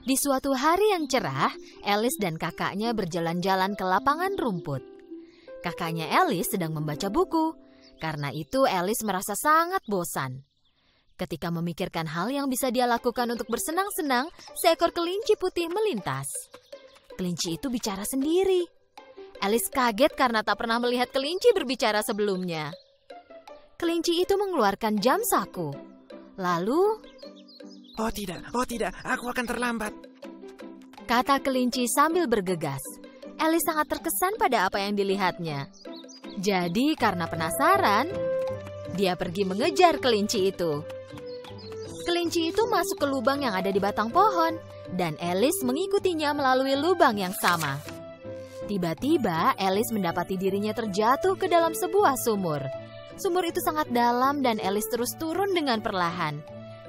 Di suatu hari yang cerah, Alice dan kakaknya berjalan-jalan ke lapangan rumput. Kakaknya Alice sedang membaca buku. Karena itu Alice merasa sangat bosan. Ketika memikirkan hal yang bisa dia lakukan untuk bersenang-senang, seekor kelinci putih melintas. Kelinci itu bicara sendiri. Alice kaget karena tak pernah melihat kelinci berbicara sebelumnya. Kelinci itu mengeluarkan jam saku. Lalu, Oh tidak, aku akan terlambat. kata kelinci sambil bergegas. Alice sangat terkesan pada apa yang dilihatnya. Jadi karena penasaran, dia pergi mengejar kelinci itu. Kelinci itu masuk ke lubang yang ada di batang pohon, dan Alice mengikutinya melalui lubang yang sama. Tiba-tiba Alice mendapati dirinya terjatuh ke dalam sebuah sumur. Sumur itu sangat dalam dan Alice terus turun dengan perlahan.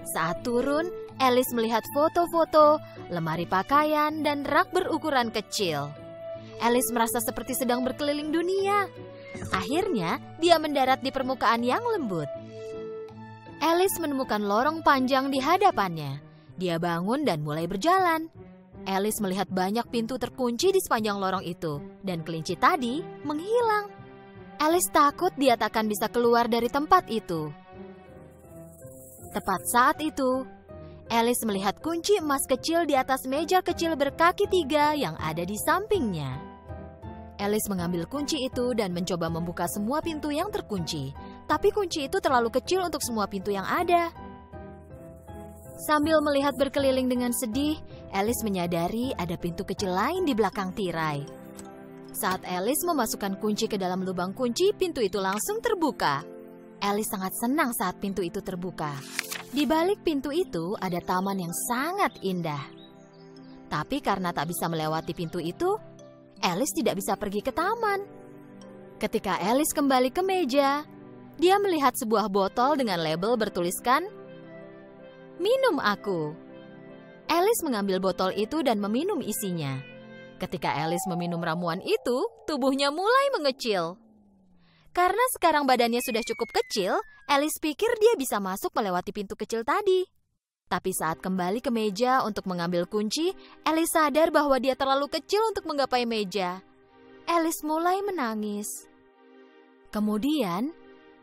Saat turun, Alice melihat foto-foto, lemari pakaian, dan rak berukuran kecil. Alice merasa seperti sedang berkeliling dunia. Akhirnya, dia mendarat di permukaan yang lembut. Alice menemukan lorong panjang di hadapannya. Dia bangun dan mulai berjalan. Alice melihat banyak pintu terkunci di sepanjang lorong itu, dan kelinci tadi menghilang. Alice takut dia tak akan bisa keluar dari tempat itu. Tepat saat itu, Alice melihat kunci emas kecil di atas meja kecil berkaki 3 yang ada di sampingnya. Alice mengambil kunci itu dan mencoba membuka semua pintu yang terkunci. Tapi kunci itu terlalu kecil untuk semua pintu yang ada. Sambil melihat berkeliling dengan sedih, Alice menyadari ada pintu kecil lain di belakang tirai. Saat Alice memasukkan kunci ke dalam lubang kunci, pintu itu langsung terbuka. Alice sangat senang saat pintu itu terbuka. Di balik pintu itu ada taman yang sangat indah. Tapi karena tak bisa melewati pintu itu, Alice tidak bisa pergi ke taman. Ketika Alice kembali ke meja, dia melihat sebuah botol dengan label bertuliskan, "Minum aku." Alice mengambil botol itu dan meminum isinya. Ketika Alice meminum ramuan itu, tubuhnya mulai mengecil. Karena sekarang badannya sudah cukup kecil, Alice pikir dia bisa masuk melewati pintu kecil tadi. Tapi saat kembali ke meja untuk mengambil kunci, Alice sadar bahwa dia terlalu kecil untuk menggapai meja. Alice mulai menangis. Kemudian,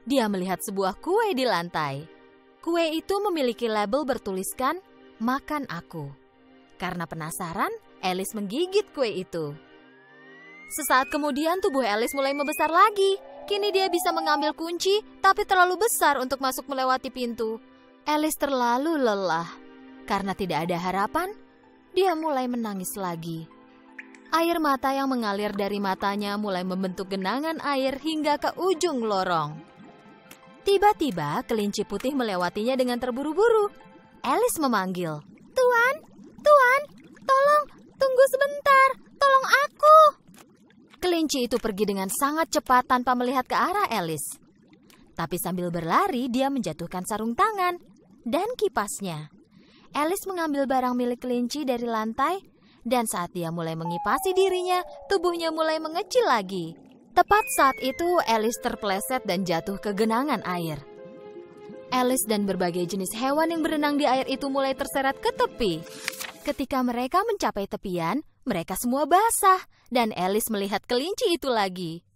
dia melihat sebuah kue di lantai. Kue itu memiliki label bertuliskan, "Makan aku." Karena penasaran, Alice menggigit kue itu. Sesaat kemudian tubuh Alice mulai membesar lagi. Kini dia bisa mengambil kunci, tapi terlalu besar untuk masuk melewati pintu. Alice terlalu lelah. Karena tidak ada harapan, dia mulai menangis lagi. Air mata yang mengalir dari matanya mulai membentuk genangan air hingga ke ujung lorong. Tiba-tiba, kelinci putih melewatinya dengan terburu-buru. Alice memanggil, "Tuan, Tuan, tolong, tunggu sebentar, tolong aku." Kelinci itu pergi dengan sangat cepat tanpa melihat ke arah Alice. Tapi sambil berlari, dia menjatuhkan sarung tangan dan kipasnya. Alice mengambil barang milik kelinci dari lantai, dan saat dia mulai mengipasi dirinya, tubuhnya mulai mengecil lagi. Tepat saat itu, Alice terpeleset dan jatuh ke genangan air. Alice dan berbagai jenis hewan yang berenang di air itu mulai terseret ke tepi. Ketika mereka mencapai tepian, mereka semua basah, dan Alice melihat kelinci itu lagi.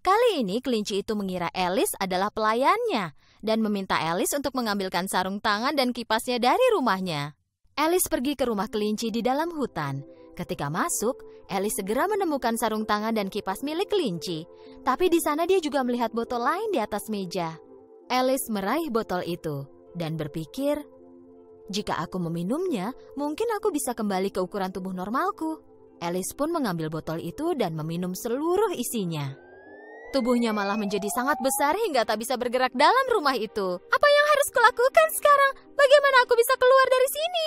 Kali ini kelinci itu mengira Alice adalah pelayannya, dan meminta Alice untuk mengambilkan sarung tangan dan kipasnya dari rumahnya. Alice pergi ke rumah kelinci di dalam hutan. Ketika masuk, Alice segera menemukan sarung tangan dan kipas milik kelinci. Tapi di sana dia juga melihat botol lain di atas meja. Alice meraih botol itu, dan berpikir, "Jika aku meminumnya, mungkin aku bisa kembali ke ukuran tubuh normalku." Alice pun mengambil botol itu dan meminum seluruh isinya. Tubuhnya malah menjadi sangat besar hingga tak bisa bergerak dalam rumah itu. Apa yang harus kulakukan sekarang? Bagaimana aku bisa keluar dari sini?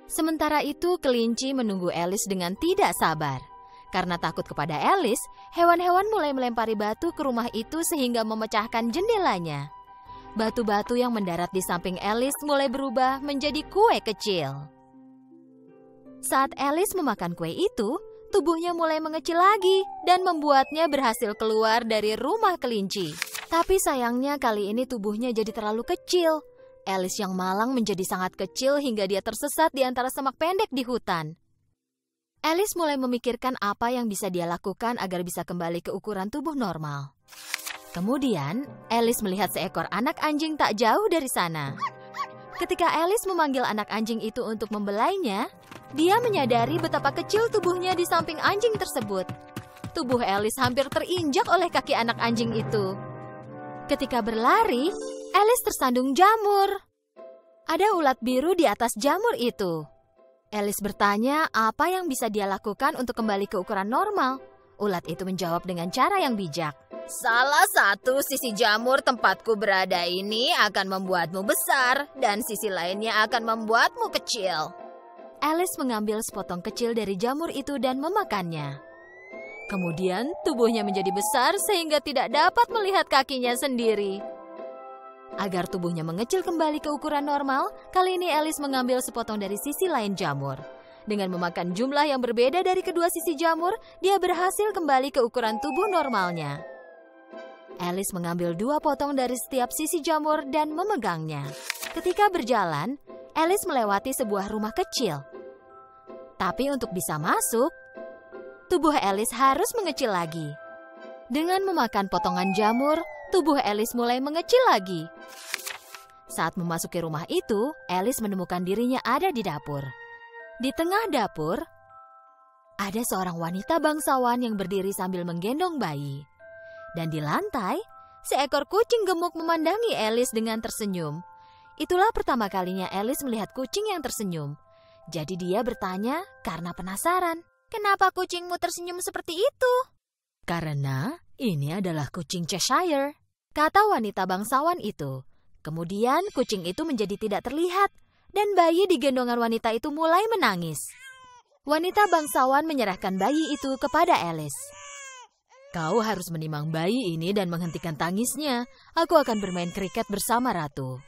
Sementara itu, kelinci menunggu Alice dengan tidak sabar. Karena takut kepada Alice, hewan-hewan mulai melempari batu ke rumah itu sehingga memecahkan jendelanya. Batu-batu yang mendarat di samping Alice mulai berubah menjadi kue kecil. Saat Alice memakan kue itu, tubuhnya mulai mengecil lagi dan membuatnya berhasil keluar dari rumah kelinci. Tapi sayangnya kali ini tubuhnya jadi terlalu kecil. Alice yang malang menjadi sangat kecil hingga dia tersesat di antara semak pendek di hutan. Alice mulai memikirkan apa yang bisa dia lakukan agar bisa kembali ke ukuran tubuh normal. Kemudian, Alice melihat seekor anak anjing tak jauh dari sana. Ketika Alice memanggil anak anjing itu untuk membelainya, dia menyadari betapa kecil tubuhnya di samping anjing tersebut. Tubuh Alice hampir terinjak oleh kaki anak anjing itu. Ketika berlari, Alice tersandung jamur. Ada ulat biru di atas jamur itu. Alice bertanya apa yang bisa dia lakukan untuk kembali ke ukuran normal. Ulat itu menjawab dengan cara yang bijak. Salah satu sisi jamur tempatku berada ini akan membuatmu besar, dan sisi lainnya akan membuatmu kecil. Alice mengambil sepotong kecil dari jamur itu dan memakannya. Kemudian tubuhnya menjadi besar sehingga tidak dapat melihat kakinya sendiri. Agar tubuhnya mengecil kembali ke ukuran normal, kali ini Alice mengambil sepotong dari sisi lain jamur. Dengan memakan jumlah yang berbeda dari kedua sisi jamur, dia berhasil kembali ke ukuran tubuh normalnya. Alice mengambil 2 potong dari setiap sisi jamur dan memegangnya. Ketika berjalan, Alice melewati sebuah rumah kecil. Tapi untuk bisa masuk, tubuh Alice harus mengecil lagi. Dengan memakan potongan jamur, tubuh Alice mulai mengecil lagi. Saat memasuki rumah itu, Alice menemukan dirinya ada di dapur. Di tengah dapur, ada seorang wanita bangsawan yang berdiri sambil menggendong bayi. Dan di lantai, seekor kucing gemuk memandangi Alice dengan tersenyum. Itulah pertama kalinya Alice melihat kucing yang tersenyum. Jadi dia bertanya karena penasaran. Kenapa kucingmu tersenyum seperti itu? Karena ini adalah kucing Cheshire, kata wanita bangsawan itu. Kemudian kucing itu menjadi tidak terlihat, dan bayi di gendongan wanita itu mulai menangis. Wanita bangsawan menyerahkan bayi itu kepada Alice. Kau harus menimang bayi ini dan menghentikan tangisnya. Aku akan bermain kriket bersama Ratu.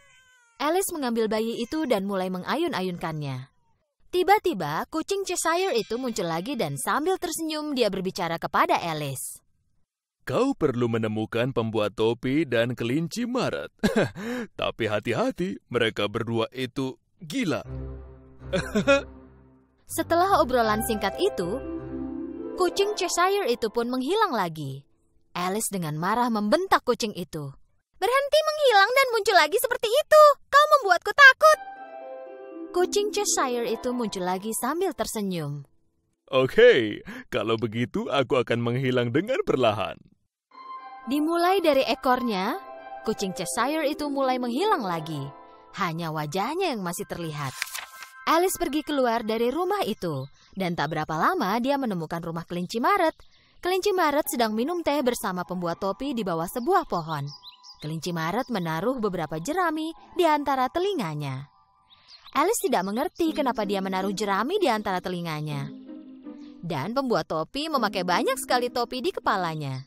Alice mengambil bayi itu dan mulai mengayun-ayunkannya. Tiba-tiba, kucing Cheshire itu muncul lagi dan sambil tersenyum dia berbicara kepada Alice. Kau perlu menemukan pembuat topi dan kelinci Maret. Tapi hati-hati, mereka berdua itu gila. Setelah obrolan singkat itu, kucing Cheshire itu pun menghilang lagi. Alice dengan marah membentak kucing itu. Berhenti menghilang dan muncul lagi seperti itu. Kau membuatku takut. Kucing Cheshire itu muncul lagi sambil tersenyum. Oke, kalau begitu aku akan menghilang dengan perlahan. Dimulai dari ekornya, kucing Cheshire itu mulai menghilang lagi. Hanya wajahnya yang masih terlihat. Alice pergi keluar dari rumah itu, dan tak berapa lama dia menemukan rumah kelinci Maret. Kelinci Maret sedang minum teh bersama pembuat topi di bawah sebuah pohon. Kelinci Maret menaruh beberapa jerami di antara telinganya. Alice tidak mengerti kenapa dia menaruh jerami di antara telinganya. Dan pembuat topi memakai banyak sekali topi di kepalanya.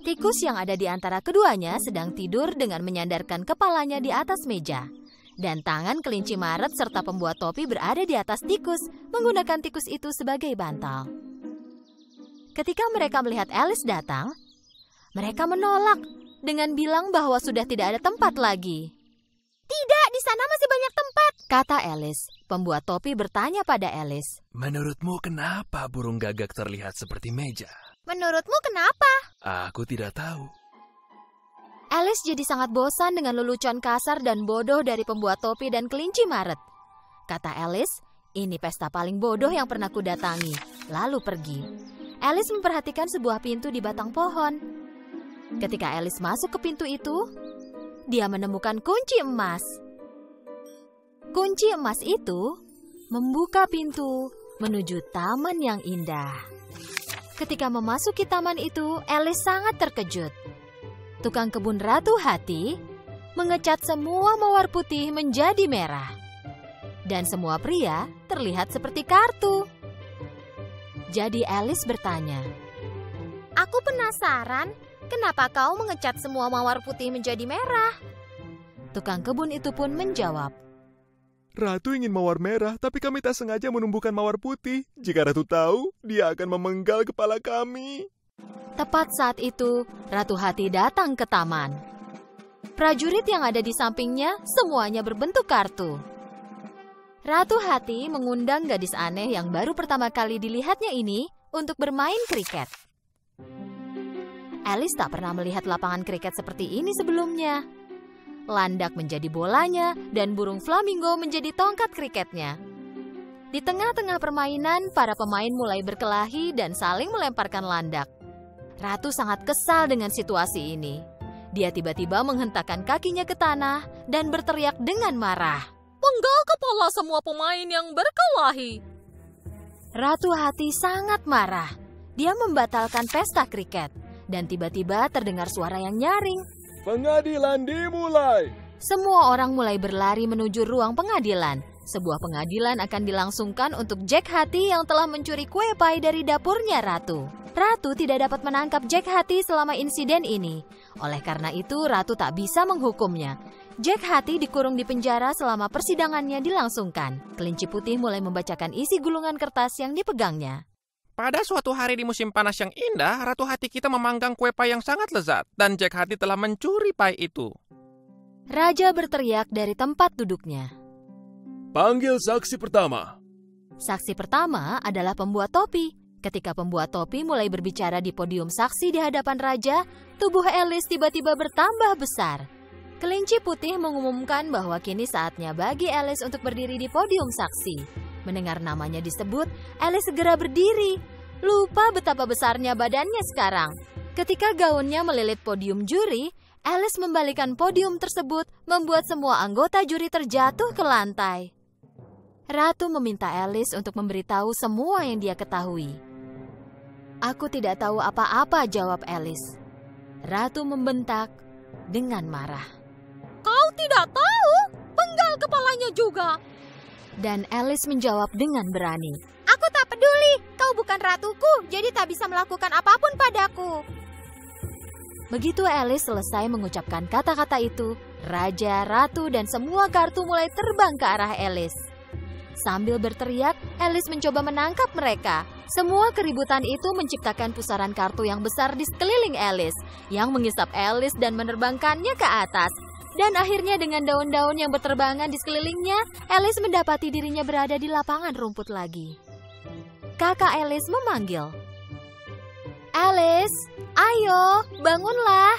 Tikus yang ada di antara keduanya sedang tidur dengan menyandarkan kepalanya di atas meja. Dan tangan kelinci Maret serta pembuat topi berada di atas tikus, menggunakan tikus itu sebagai bantal. Ketika mereka melihat Alice datang, mereka menolak dengan bilang bahwa sudah tidak ada tempat lagi. Tidak, di sana masih banyak tempat, kata Alice. Pembuat topi bertanya pada Alice. Menurutmu kenapa burung gagak terlihat seperti meja? Menurutmu kenapa? Aku tidak tahu. Alice jadi sangat bosan dengan lelucon kasar dan bodoh dari pembuat topi dan kelinci Maret. Kata Alice, ini pesta paling bodoh yang pernah kudatangi. Lalu pergi. Alice memperhatikan sebuah pintu di batang pohon. Ketika Alice masuk ke pintu itu, dia menemukan kunci emas. Kunci emas itu membuka pintu menuju taman yang indah. Ketika memasuki taman itu, Alice sangat terkejut. Tukang kebun Ratu Hati mengecat semua mawar putih menjadi merah. Dan semua pria terlihat seperti kartu. Jadi Alice bertanya, "Aku penasaran, kenapa kau mengecat semua mawar putih menjadi merah?" Tukang kebun itu pun menjawab, Ratu ingin mawar merah, tapi kami tak sengaja menumbuhkan mawar putih. Jika Ratu tahu, dia akan memenggal kepala kami. Tepat saat itu, Ratu Hati datang ke taman. Prajurit yang ada di sampingnya semuanya berbentuk kartu. Ratu Hati mengundang gadis aneh yang baru pertama kali dilihatnya ini untuk bermain kriket. Alice tak pernah melihat lapangan kriket seperti ini sebelumnya. Landak menjadi bolanya dan burung flamingo menjadi tongkat kriketnya. Di tengah-tengah permainan, para pemain mulai berkelahi dan saling melemparkan landak. Ratu sangat kesal dengan situasi ini. Dia tiba-tiba menghentakkan kakinya ke tanah dan berteriak dengan marah. "Penggal kepala semua pemain yang berkelahi!" Ratu Hati sangat marah. Dia membatalkan pesta kriket. Dan tiba-tiba terdengar suara yang nyaring. Pengadilan dimulai. Semua orang mulai berlari menuju ruang pengadilan. Sebuah pengadilan akan dilangsungkan untuk Jack Hati yang telah mencuri kue pie dari dapurnya Ratu. Ratu tidak dapat menangkap Jack Hati selama insiden ini. Oleh karena itu, Ratu tak bisa menghukumnya. Jack Hati dikurung di penjara selama persidangannya dilangsungkan. Kelinci putih mulai membacakan isi gulungan kertas yang dipegangnya. Pada suatu hari di musim panas yang indah, Ratu Hati kita memanggang kue pie yang sangat lezat, dan Jack Hati telah mencuri pie itu. Raja berteriak dari tempat duduknya. Panggil saksi pertama. Saksi pertama adalah pembuat topi. Ketika pembuat topi mulai berbicara di podium saksi di hadapan raja, tubuh Alice tiba-tiba bertambah besar. Kelinci putih mengumumkan bahwa kini saatnya bagi Alice untuk berdiri di podium saksi. Mendengar namanya disebut, Alice segera berdiri. Lupa betapa besarnya badannya sekarang. Ketika gaunnya melilit podium juri, Alice membalikan podium tersebut, membuat semua anggota juri terjatuh ke lantai. Ratu meminta Alice untuk memberitahu semua yang dia ketahui. "Aku tidak tahu apa-apa," jawab Alice. Ratu membentak dengan marah. "Kau tidak tahu? Penggal kepalanya juga!" Dan Alice menjawab dengan berani. "Aku tak peduli, kau bukan ratuku, jadi tak bisa melakukan apapun padaku." Begitu Alice selesai mengucapkan kata-kata itu, raja, ratu, dan semua kartu mulai terbang ke arah Alice. Sambil berteriak, Alice mencoba menangkap mereka. Semua keributan itu menciptakan pusaran kartu yang besar di sekeliling Alice, yang mengisap Alice dan menerbangkannya ke atas. Dan akhirnya dengan daun-daun yang berterbangan di sekelilingnya, Alice mendapati dirinya berada di lapangan rumput lagi. Kakak Alice memanggil, "Alice, ayo, bangunlah."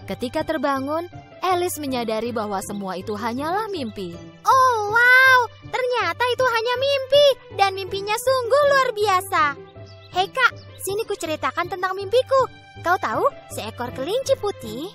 Ketika terbangun, Alice menyadari bahwa semua itu hanyalah mimpi. Oh wow, ternyata itu hanya mimpi, dan mimpinya sungguh luar biasa. Hei kak, sini ku ceritakan tentang mimpiku. Kau tahu, seekor kelinci putih